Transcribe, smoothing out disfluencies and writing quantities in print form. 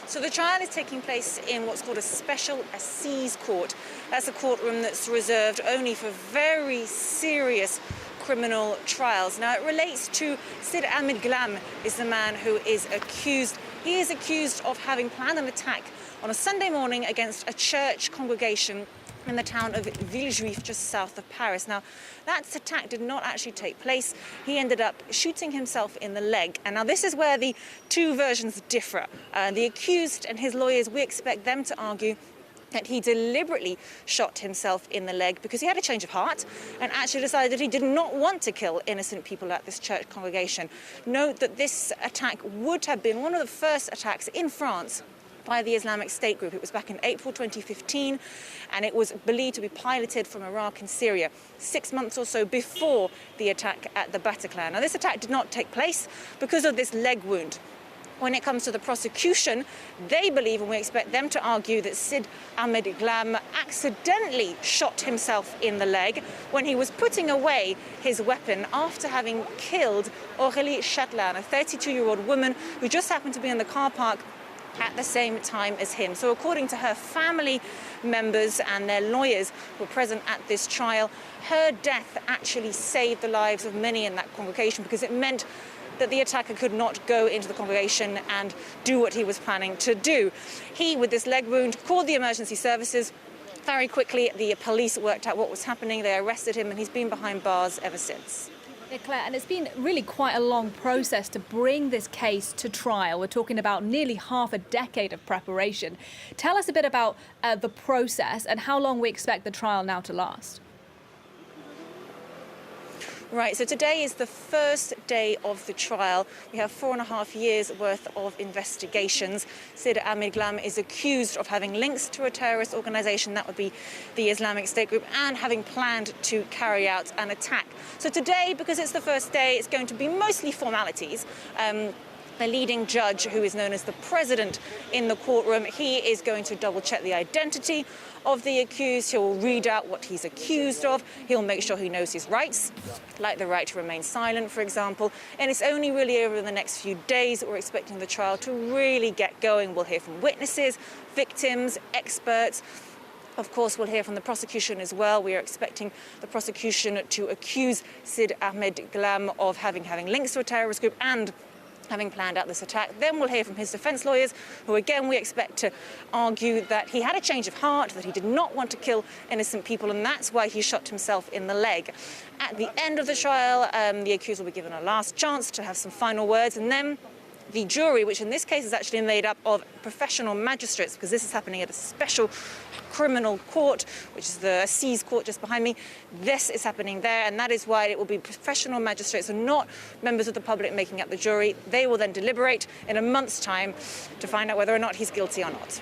So the trial is taking place in what's called a special assize court. That's a courtroom that's reserved only for very serious criminal trials. Now, it relates to Sid Ahmed Glam, is the man who is accused. He is accused of having planned an attack on a Sunday morning against a church congregation in the town of Villejuif, just south of Paris. Now, that attack did not actually take place. He ended up shooting himself in the leg. And now this is where the two versions differ. The accused and his lawyers, we expect them to argue that he deliberately shot himself in the leg because he had a change of heart and actually decided that he did not want to kill innocent people at this church congregation. Note that this attack would have been one of the first attacks in France by the Islamic State group. It was back in April 2015, and it was believed to be piloted from Iraq and Syria 6 months or so before the attack at the Bataclan. Now, this attack did not take place because of this leg wound. When it comes to the prosecution, they believe, and we expect them to argue, that Sid Ahmed Glam accidentally shot himself in the leg when he was putting away his weapon after having killed Aurélie Chatelain, a 32-year-old woman who just happened to be in the car park at the same time as him. So according to her family members and their lawyers who were present at this trial, her death actually saved the lives of many in that congregation because it meant that the attacker could not go into the congregation and do what he was planning to do. He, with this leg wound, called the emergency services. Very quickly, the police worked out what was happening. They arrested him, and he's been behind bars ever since. Claire, and it's been really quite a long process to bring this case to trial. We're talking about nearly half a decade of preparation. Tell us a bit about the process and how long we expect the trial now to last. Right, so today is the first day of the trial. We have 4.5 years worth of investigations. Sid Ahmed Glam is accused of having links to a terrorist organisation, that would be the Islamic State group, and having planned to carry out an attack. So today, because it's the first day, it's going to be mostly formalities. The leading judge, who is known as the president in the courtroom, he is going to double-check the identity of the accused. He'll read out what he's accused of. He'll make sure he knows his rights, like the right to remain silent, for example. And it's only really over the next few days that we're expecting the trial to really get going. We'll hear from witnesses, victims, experts. Of course, we'll hear from the prosecution as well. We are expecting the prosecution to accuse Sid Ahmed Glam of having links to a terrorist group and having planned out this attack. Then we'll hear from his defence lawyers, who again we expect to argue that he had a change of heart, that he did not want to kill innocent people, and that's why he shot himself in the leg. At the end of the trial, the accused will be given a last chance to have some final words, and then the jury, which in this case is actually made up of professional magistrates, because this is happening at a special criminal court, which is the assize court just behind me. This is happening there, and that is why it will be professional magistrates and not members of the public making up the jury. They will then deliberate in a month's time to find out whether or not he's guilty or not.